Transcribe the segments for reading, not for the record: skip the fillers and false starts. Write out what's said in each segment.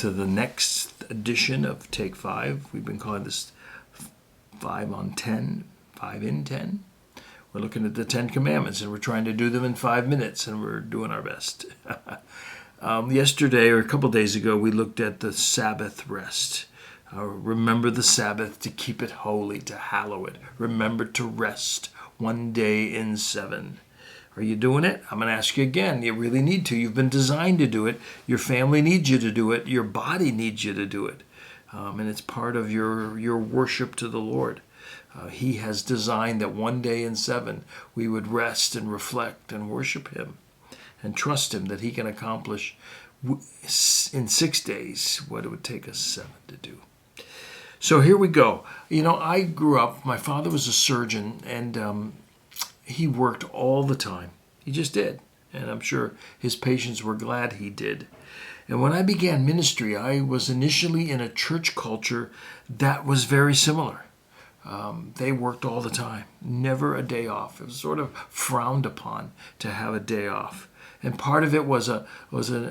to the next edition of Take 5. We've been calling this 5 on 10, 5 in 10. We're looking at the 10 commandments, and we're trying to do them in 5 minutes, and we're doing our best. Yesterday, or a couple days ago, we looked at the Sabbath rest. Remember the Sabbath to keep it holy, to hallow it. Remember to rest 1 day in 7. Are you doing it? I'm going to ask you again. You really need to. You've been designed to do it. Your family needs you to do it. Your body needs you to do it. And it's part of your worship to the Lord. He has designed that 1 day in 7 we would rest and reflect and worship Him and trust Him that He can accomplish in 6 days what it would take us 7 to do. So here we go. I grew up, my father was a surgeon, and he worked all the time. He just did. And I'm sure his patients were glad he did. And when I began ministry, I was initially in a church culture that was very similar. They worked all the time, never a day off. It was sort of frowned upon to have a day off. And part of it was a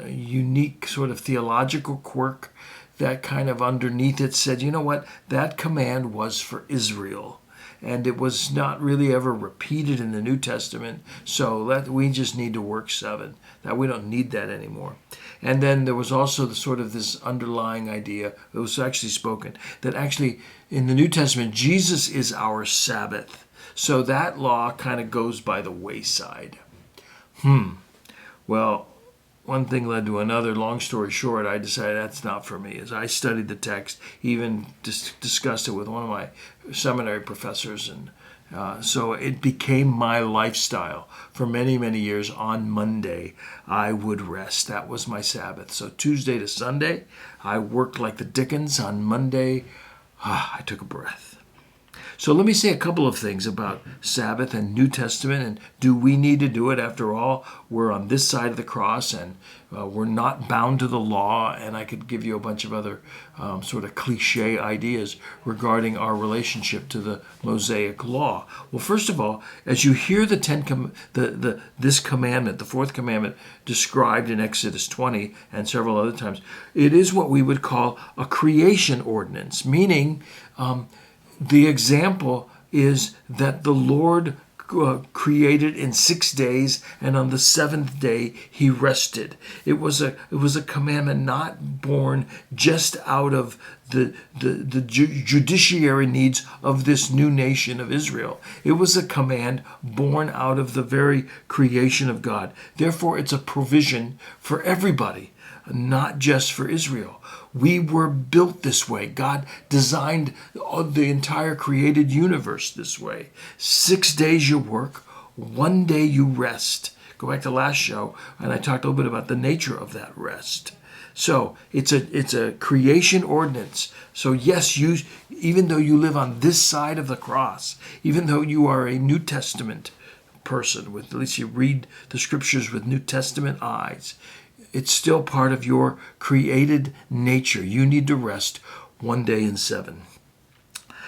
unique sort of theological quirk that kind of underneath it said, you know what, that command was for Israel. And it was not really ever repeated in the New Testament, so we just need to work 7. That we don't need that anymore. And then there was also this underlying idea, it was actually spoken, that actually in the New Testament, Jesus is our Sabbath. So that law kind of goes by the wayside. Well, one thing led to another. Long story short, I decided that's not for me. As I studied the text, even discussed it with one of my seminary professors, and so it became my lifestyle. For many, many years, on Monday, I would rest. That was my Sabbath. So Tuesday to Sunday, I worked like the Dickens. On Monday, I took a breath. So let me say a couple of things about Sabbath and New Testament, and do we need to do it? After all, we're on this side of the cross, and we're not bound to the law, and I could give you a bunch of other sort of cliche ideas regarding our relationship to the Mosaic law. Well, first of all, as you hear this commandment, the 4th commandment, described in Exodus 20 and several other times, it is what we would call a creation ordinance, meaning the example is that the Lord created in 6 days, and on the 7th day He rested. It was a commandment not born just out of the judiciary needs of this new nation of Israel. It was a command born out of the very creation of God. Therefore, it's a provision for everybody, not just for Israel. We were built this way. God designed the entire created universe this way. 6 days you work, 1 day you rest. Go back to last show, and I talked a little bit about the nature of that rest. So it's a creation ordinance. So yes, even though you live on this side of the cross, even though you are a New Testament person, at least you read the scriptures with New Testament eyes, it's still part of your created nature. You need to rest 1 day in 7.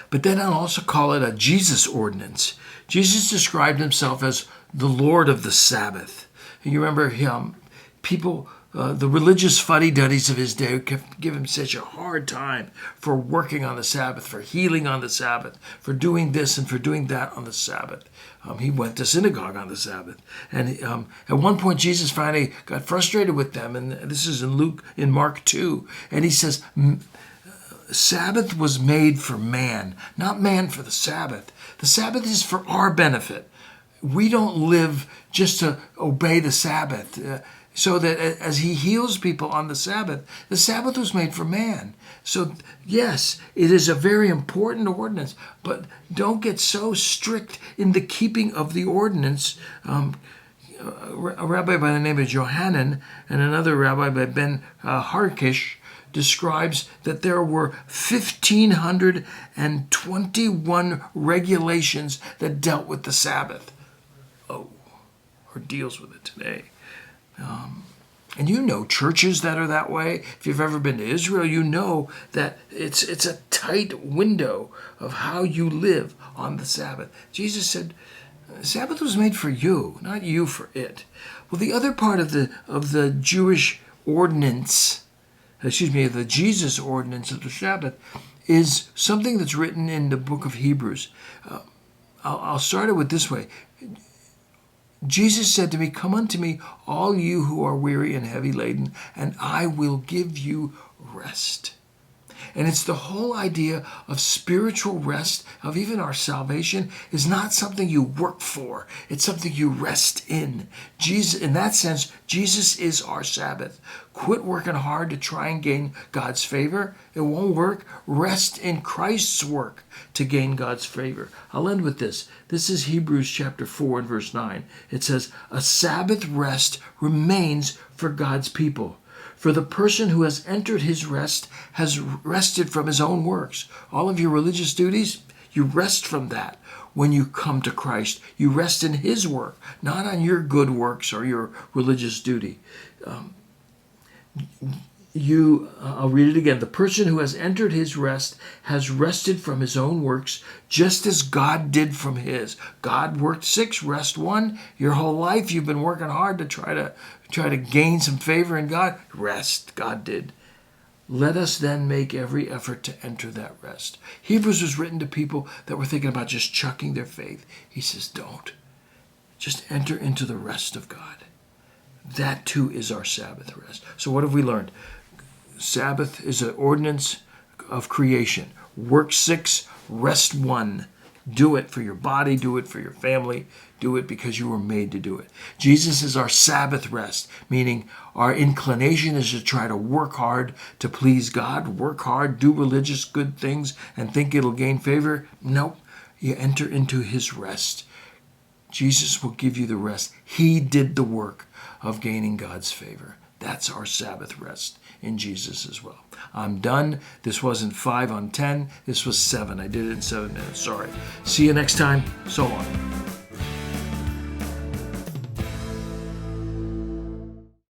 But then I'll also call it a Jesus ordinance. Jesus described Himself as the Lord of the Sabbath. You remember Him, people, the religious fuddy-duddies of His day give Him such a hard time for working on the Sabbath, for healing on the Sabbath, for doing this and for doing that on the Sabbath. He went to synagogue on the Sabbath. And at one point, Jesus finally got frustrated with them. And this is in Mark 2. And He says, Sabbath was made for man, not man for the Sabbath. The Sabbath is for our benefit. We don't live just to obey the Sabbath. So that as He heals people on the Sabbath was made for man. So yes, it is a very important ordinance, but don't get so strict in the keeping of the ordinance. A rabbi by the name of Johanan and another rabbi by Ben Harkish describes that there were 1,521 regulations that dealt with the Sabbath. Or deals with it today. And you know churches that are that way. If you've ever been to Israel, you know that it's a tight window of how you live on the Sabbath. Jesus said, Sabbath was made for you, not you for it. Well, the other part of the Jewish ordinance the Jesus ordinance of the Sabbath is something that's written in the book of Hebrews. I'll start it with this way. Jesus said to me, "Come unto me, all you who are weary and heavy laden, and I will give you rest." And it's the whole idea of spiritual rest, of even our salvation, is not something you work for. It's something you rest in. Jesus, in that sense, Jesus is our Sabbath. Quit working hard to try and gain God's favor. It won't work. Rest in Christ's work to gain God's favor. I'll end with this. This is Hebrews chapter 4 and verse 9. It says, "A Sabbath rest remains for God's people. For the person who has entered his rest has rested from his own works." All of your religious duties, you rest from that. When you come to Christ, you rest in his work, not on your good works or your religious duty. I'll read it again. "The person who has entered his rest has rested from his own works, just as God did from his." God worked 6, rest 1. Your whole life you've been working hard to try to gain some favor in God. Rest, God did. "Let us then make every effort to enter that rest." Hebrews was written to people that were thinking about just chucking their faith. He says, don't. Just enter into the rest of God. That too is our Sabbath rest. So what have we learned? Sabbath is an ordinance of creation. Work 6, rest 1. Do it for your body, do it for your family, do it because you were made to do it. Jesus is our Sabbath rest, meaning our inclination is to try to work hard to please God, work hard, do religious good things, and think it'll gain favor. Nope, you enter into his rest. Jesus will give you the rest. He did the work of gaining God's favor. That's our Sabbath rest in Jesus as well. I'm done. This wasn't 5 on 10. This was 7. I did it in 7 minutes. Sorry. See you next time. So long.